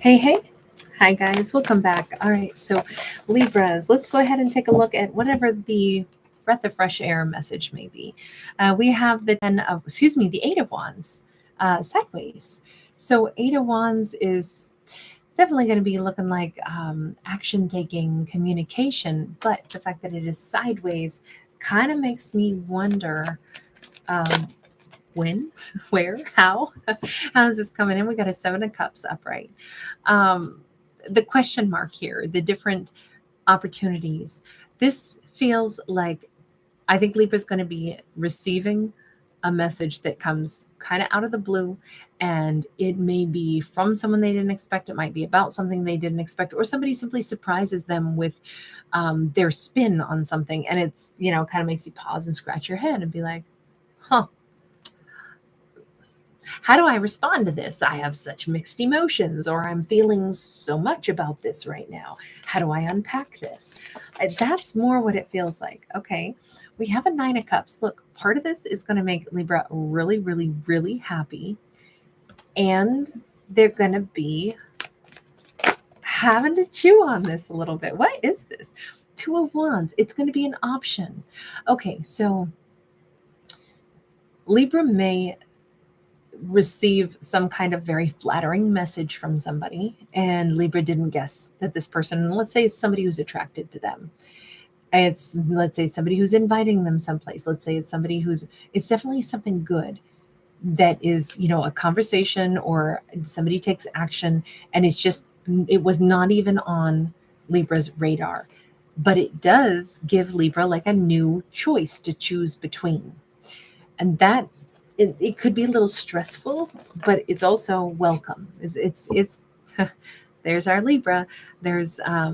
Hey, hey. Hi, guys. Welcome back. All right. So, Libras, let's go ahead and take a look at whatever the breath of fresh air message may be. We have the Eight of Wands sideways. So, Eight of Wands is definitely going to be looking like action taking communication, but the fact that it is sideways kind of makes me wonder um, when, where, how. How is this coming in? We got a Seven of Cups upright. Um, the question mark here, the different opportunities. This feels like I think Libra's going to be receiving a message that comes kind of out of the blue, and it may be from someone they didn't expect. It might be about something they didn't expect, or somebody simply surprises them with their spin on something, and it's kind of makes you pause and scratch your head and be like, "Huh, how do I respond to this? I have such mixed emotions, or I'm feeling so much about this right now. How do I unpack this?" That's more what it feels like. Okay, we have a Nine of Cups. Look, part of this is going to make Libra really, really, really happy, and they're going to be having to chew on this a little bit. What is this? Two of Wands. It's going to be an option. Okay, so Libra may receive some kind of very flattering message from somebody, and Libra didn't guess that this person, let's say it's somebody who's attracted to them. Let's say it's somebody who's inviting them someplace. Let's say it's somebody it's definitely something good that is, a conversation, or somebody takes action, and it was not even on Libra's radar. But it does give Libra like a new choice to choose between. And that it could be a little stressful, but it's also welcome. It's there's our Libra. There's uh,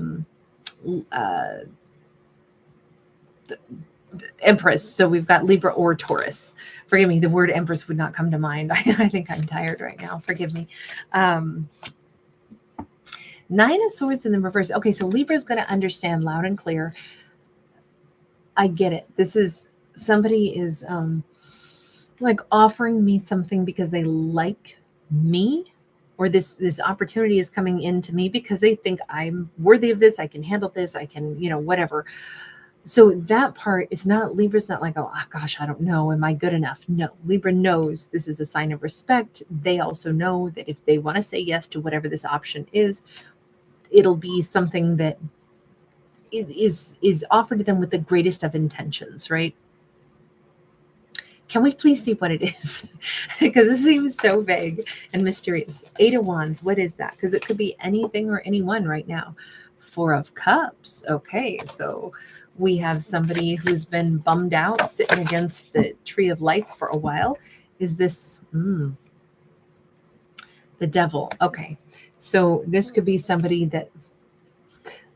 Empress. So we've got Libra or Taurus. Forgive me, the word Empress would not come to mind. I think I'm tired right now. Forgive me. Nine of Swords in the reverse. Okay, so Libra is going to understand loud and clear. I get it. This is somebody is like offering me something because they like me, or this opportunity is coming into me because they think I'm worthy of this, I can handle this, I can, whatever. So that part is not, Libra's not like, oh gosh, I don't know, am I good enough? No, Libra knows this is a sign of respect. They also know that if they want to say yes to whatever this option is, it'll be something that is offered to them with the greatest of intentions, right? Can we please see what it is? Because this seems so vague and mysterious. Eight of Wands, what is that? Because it could be anything or anyone right now. Four of Cups. Okay, so we have somebody who's been bummed out, sitting against the tree of life for a while. Is this the Devil? Okay, so this could be somebody that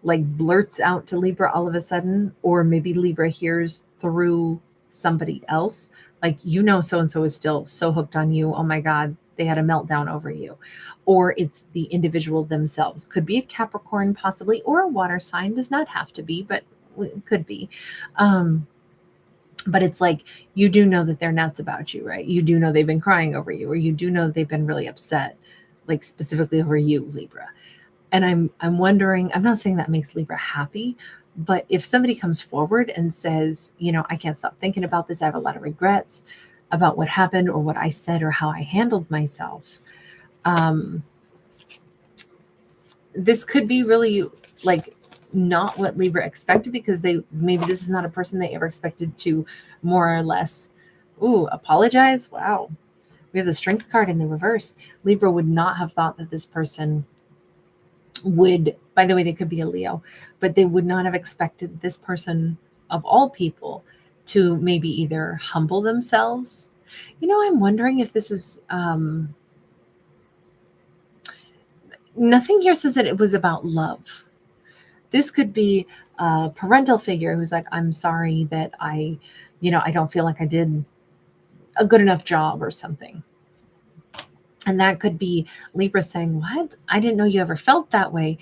like blurts out to Libra all of a sudden, or maybe Libra hears through somebody else, like, so and so is still so hooked on you, oh my god, they had a meltdown over you. Or it's the individual themselves. Could be a Capricorn possibly, or a water sign. Does not have to be, but it could be. But it's like, you do know that they're nuts about you, right? You do know they've been crying over you, or you do know they've been really upset, like specifically over you, Libra. And I'm wondering, I'm not saying that makes Libra happy, but if somebody comes forward and says, I can't stop thinking about this, I have a lot of regrets about what happened or what I said or how I handled myself. This could be really like not what Libra expected, because maybe this is not a person they ever expected to more or less, apologize. Wow. We have the Strength card in the reverse. Libra would not have thought that this person would, by the way, they could be a Leo, but they would not have expected this person of all people to maybe either humble themselves. I'm wondering if this is, nothing here says that it was about love. This could be a parental figure who's like, I'm sorry that I don't feel like I did a good enough job or something. And that could be Libra saying, what? I didn't know you ever felt that way.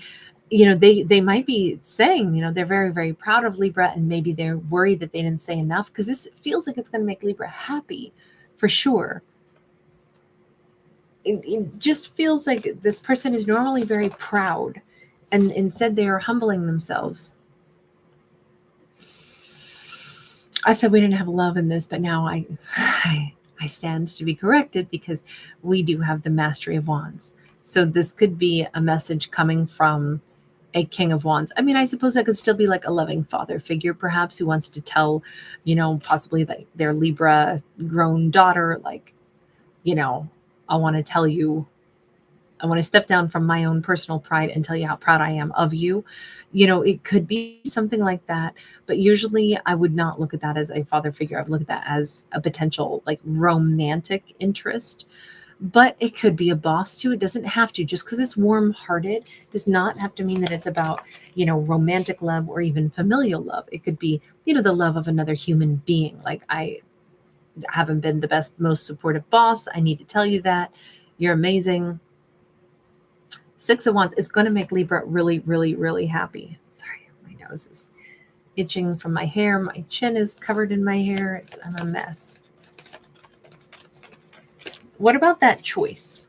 They might be saying, they're very, very proud of Libra, and maybe they're worried that they didn't say enough, because this feels like it's going to make Libra happy for sure. it just feels like this person is normally very proud, and instead they are humbling themselves. I said we didn't have love in this, but now I stand to be corrected, because we do have the Mastery of Wands. So this could be a message coming from a King of Wands. I mean, I suppose that could still be like a loving father figure, perhaps, who wants to tell, possibly like their Libra grown daughter, like, I want to tell you, I want to step down from my own personal pride and tell you how proud I am of you. It could be something like that. But usually I would not look at that as a father figure. I would look at that as a potential like romantic interest. But it could be a boss too. It doesn't have to. Just because it's warm hearted does not have to mean that it's about, romantic love or even familial love. It could be, the love of another human being. Like, I haven't been the best, most supportive boss. I need to tell you that. You're amazing. Six of Wands is going to make Libra really, really, really happy. Sorry, my nose is itching from my hair. My chin is covered in my hair. I'm a mess. What about that choice?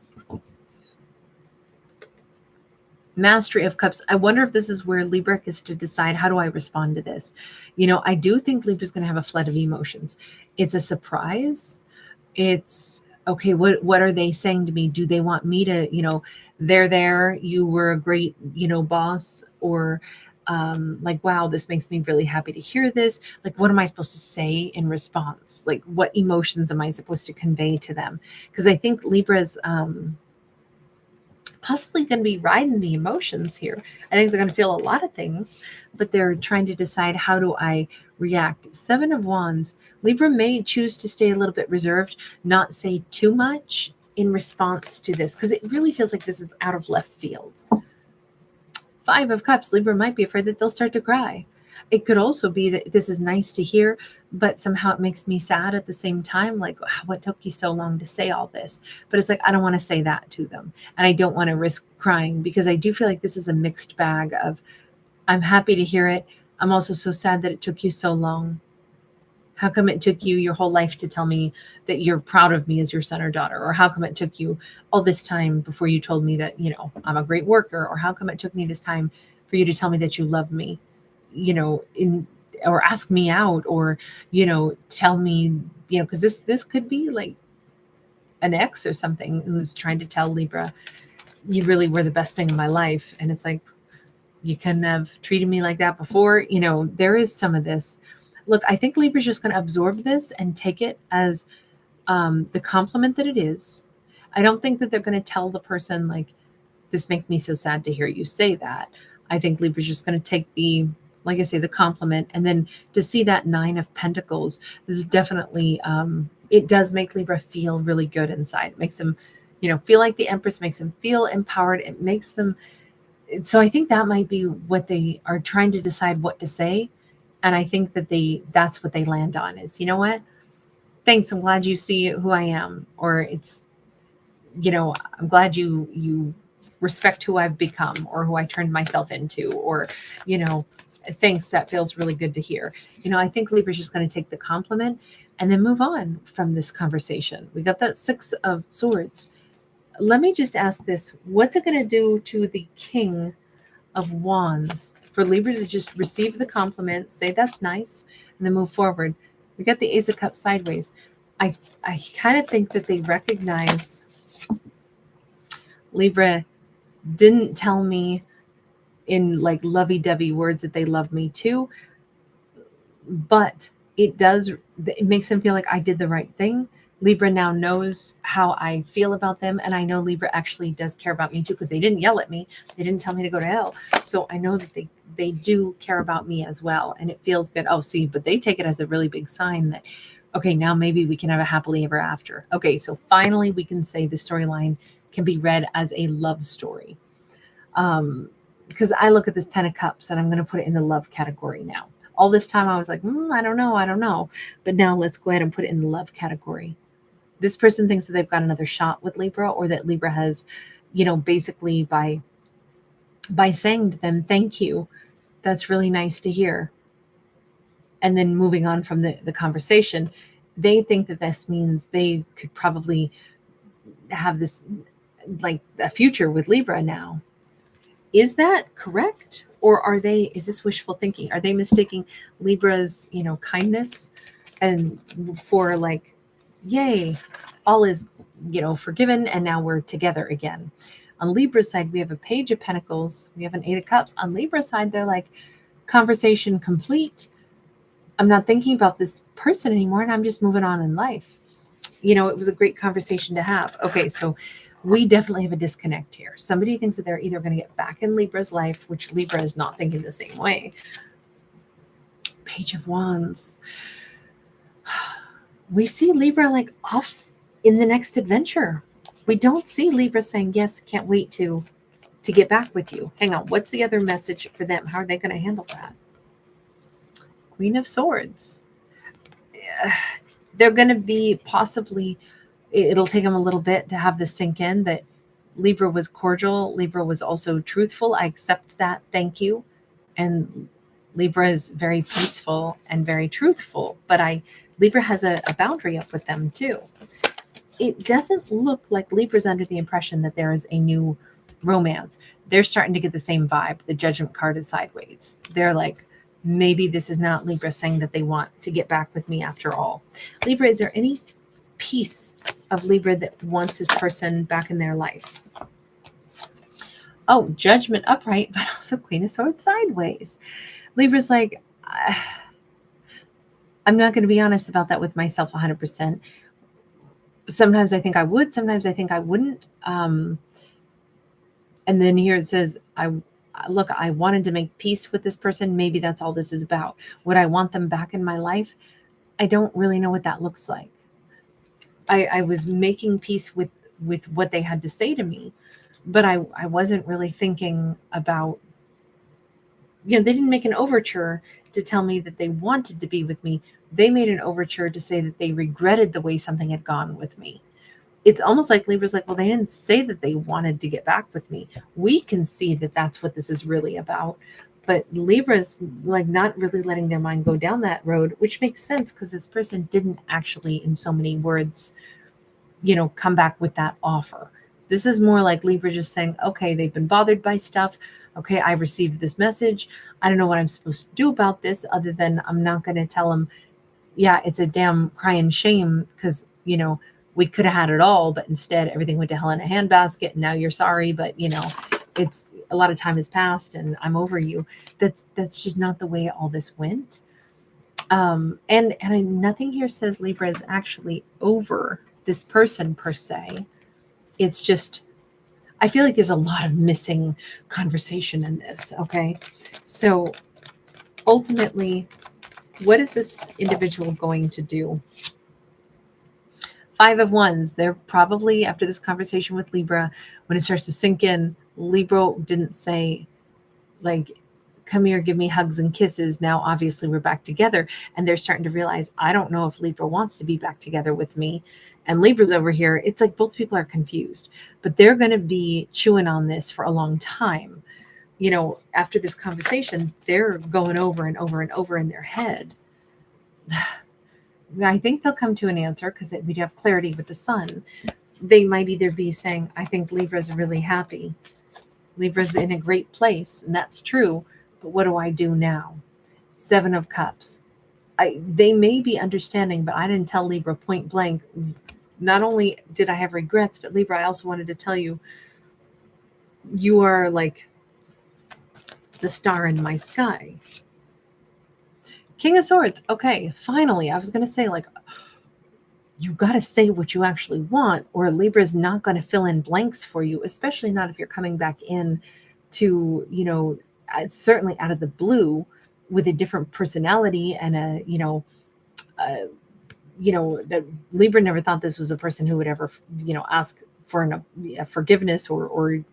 Mastery of Cups. I wonder if this is where Libra gets to decide, how do I respond to this? I do think Libra's going to have a flood of emotions. It's a surprise. It's okay. What are they saying to me? Do they want me to, they're there, you were a great, boss, or like, wow, this makes me really happy to hear this. Like, what am I supposed to say in response? Like, what emotions am I supposed to convey to them? Because I think Libra's possibly going to be riding the emotions here. I think they're going to feel a lot of things, but they're trying to decide, how do I react? Seven of Wands. Libra may choose to stay a little bit reserved, not say too much in response to this, because it really feels like this is out of left field. Five of Cups. Libra might be afraid that they'll start to cry. It could also be that this is nice to hear, but somehow it makes me sad at the same time. Like, what took you so long to say all this? But it's like, I don't want to say that to them. And I don't want to risk crying, because I do feel like this is a mixed bag of, I'm happy to hear it. I'm also so sad that it took you so long. How come it took you your whole life to tell me that you're proud of me as your son or daughter? Or how come it took you all this time before you told me that, I'm a great worker? Or how come it took me this time for you to tell me that you love me? Or ask me out, or, tell me, because this could be like an ex or something who's trying to tell Libra, you really were the best thing in my life. And it's like, you couldn't have treated me like that before. There is some of this. Look, I think Libra's just going to absorb this and take it as the compliment that it is. I don't think that they're going to tell the person, like, this makes me so sad to hear you say that. I think Libra's just going to take the, like I say, the compliment. And then to see that Nine of Pentacles, this is definitely, it does make Libra feel really good inside. It makes them, feel like the Empress, makes them feel empowered. It makes them, so I think that might be what they are trying to decide what to say. And I think that that's what they land on is, you know what? Thanks. I'm glad you see who I am. Or it's, I'm glad you respect who I've become, or who I turned myself into, or, thanks. That feels really good to hear. I think Libra's just going to take the compliment and then move on from this conversation. We got that Six of Swords. Let me just ask this. What's it going to do to the King of Wands for Libra to just receive the compliment, say that's nice, and then move forward? We got the Ace of Cups sideways. I kind of think that they recognize Libra didn't tell me in like lovey-dovey words that they love me too, but it makes them feel like I did the right thing. Libra now knows how I feel about them, and I know Libra actually does care about me too, because they didn't yell at me. They didn't tell me to go to hell. So I know that they do care about me as well, and it feels good. Oh, see, but they take it as a really big sign that, okay, now maybe we can have a happily ever after. Okay, so finally we can say the storyline can be read as a love story. Because I look at this Ten of Cups, and I'm going to put it in the love category now. All this time I was like, I don't know. But now let's go ahead and put it in the love category. This person thinks that they've got another shot with Libra, or that Libra has, basically by saying to them, thank you, that's really nice to hear, and then moving on from the conversation, they think that this means they could probably have this like a future with Libra now. Is that correct? Or is this wishful thinking? Are they mistaking Libra's, kindness and for like, yay, all is, forgiven and now we're together again. On Libra's side, we have a Page of Pentacles, we have an Eight of Cups. On Libra's side, they're like, conversation complete. I'm not thinking about this person anymore and I'm just moving on in life. It was a great conversation to have. Okay, so we definitely have a disconnect here. Somebody thinks that they're either going to get back in Libra's life, which Libra is not thinking the same way. Page of Wands. We see Libra like off in the next adventure. We don't see Libra saying, yes, can't wait to get back with you. Hang on. What's the other message for them? How are they going to handle that? Queen of Swords. They're going to be possibly, it'll take them a little bit to have this sink in that Libra was cordial. Libra was also truthful. I accept that. Thank you. And Libra is very peaceful and very truthful, but Libra has a boundary up with them too. It doesn't look like Libra's under the impression that there is a new romance. They're starting to get the same vibe. The Judgment card is sideways. They're like, maybe this is not Libra saying that they want to get back with me after all. Libra, is there any piece of Libra that wants this person back in their life? Oh, Judgment upright, but also Queen of Swords sideways. Libra's like, I'm not going to be honest about that with myself 100%. Sometimes I think I would, sometimes I think I wouldn't. And then here it says, I wanted to make peace with this person. Maybe that's all this is about. Would I want them back in my life? I don't really know what that looks like. I was making peace with what they had to say to me, but I wasn't really thinking about, they didn't make an overture to tell me that they wanted to be with me. They made an overture to say that they regretted the way something had gone with me. It's almost like Libra's like, well, they didn't say that they wanted to get back with me. We can see that that's what this is really about. But Libra's like not really letting their mind go down that road, which makes sense because this person didn't actually, in so many words, come back with that offer. This is more like Libra just saying, okay, they've been bothered by stuff. Okay, I received this message. I don't know what I'm supposed to do about this other than I'm not going to tell them, yeah, it's a damn crying shame because, we could have had it all, but instead everything went to hell in a handbasket. And now you're sorry, but it's a lot of time has passed and I'm over you. That's just not the way all this went. And nothing here says Libra is actually over this person per se. It's just, I feel like there's a lot of missing conversation in this. Okay. So ultimately, what is this individual going to do? Five of Wands. They're probably, after this conversation with Libra, when it starts to sink in, Libra didn't say, like, come here, give me hugs and kisses. Now, obviously, we're back together. And they're starting to realize, I don't know if Libra wants to be back together with me. And Libra's over here. It's like both people are confused. But they're going to be chewing on this for a long time. After this conversation, they're going over and over and over in their head. I think they'll come to an answer because we'd have clarity with the sun. They might either be saying, I think Libra's really happy. Libra's in a great place, and that's true. But what do I do now? Seven of Cups. They may be understanding, but I didn't tell Libra point blank. Not only did I have regrets, but Libra, I also wanted to tell you, you are like the star in my sky. King of Swords. Okay, finally, I was going to say, like, you got to say what you actually want, or Libra is not going to fill in blanks for you, especially not if you're coming back in to, certainly out of the blue with a different personality and that Libra never thought this was a person who would ever, ask for a forgiveness or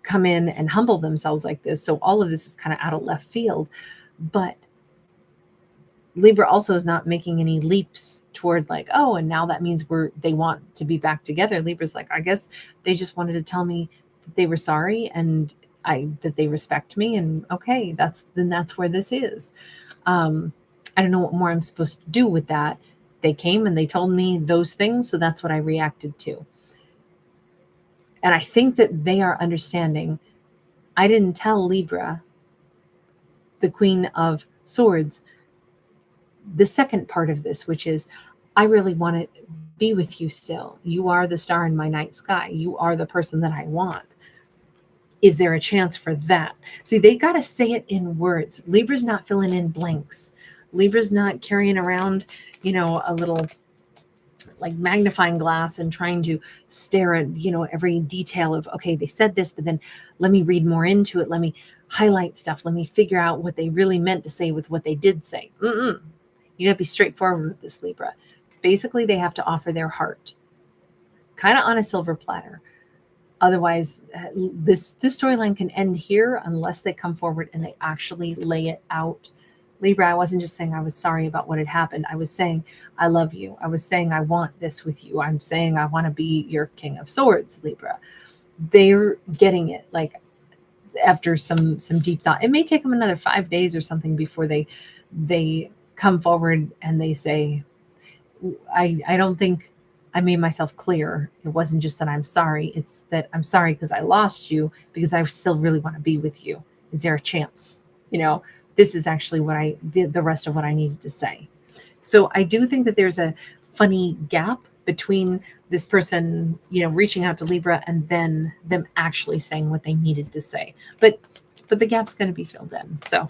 come in and humble themselves like this. So all of this is kind of out of left field, but Libra also is not making any leaps toward like, oh, and now that means they want to be back together. Libra's like, I guess they just wanted to tell me that they were sorry and that they respect me. And okay, that's where this is. I don't know what more I'm supposed to do with that. They came and they told me those things. So that's what I reacted to. And I think that they are understanding. I didn't tell Libra, the Queen of Swords, the second part of this, which is, I really want to be with you still. You are the star in my night sky. You are the person that I want. Is there a chance for that? See, they got to say it in words. Libra's not filling in blanks. Libra's not carrying around, a little like magnifying glass and trying to stare at, every detail of, okay, they said this, but then let me read more into it. Let me highlight stuff. Let me figure out what they really meant to say with what they did say. You got to be straightforward with this, Libra. Basically, they have to offer their heart, kind of on a silver platter. Otherwise, this storyline can end here unless they come forward and they actually lay it out. Libra, I wasn't just saying I was sorry about what had happened. I was saying I love you. I was saying I want this with you. I'm saying I want to be your King of Swords, Libra. They're getting it, like, after some deep thought. It may take them another 5 days or something before they come forward and they say, I don't think I made myself clear. It wasn't just that I'm sorry. It's that I'm sorry because I lost you, because I still really want to be with you. Is there a chance? This is actually what the rest of what I needed to say. So I do think that there's a funny gap between this person, reaching out to Libra and then them actually saying what they needed to say. But the gap's going to be filled in. So,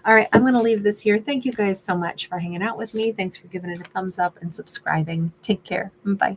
all right, I'm going to leave this here. Thank you guys so much for hanging out with me. Thanks for giving it a thumbs up and subscribing. Take care. Bye.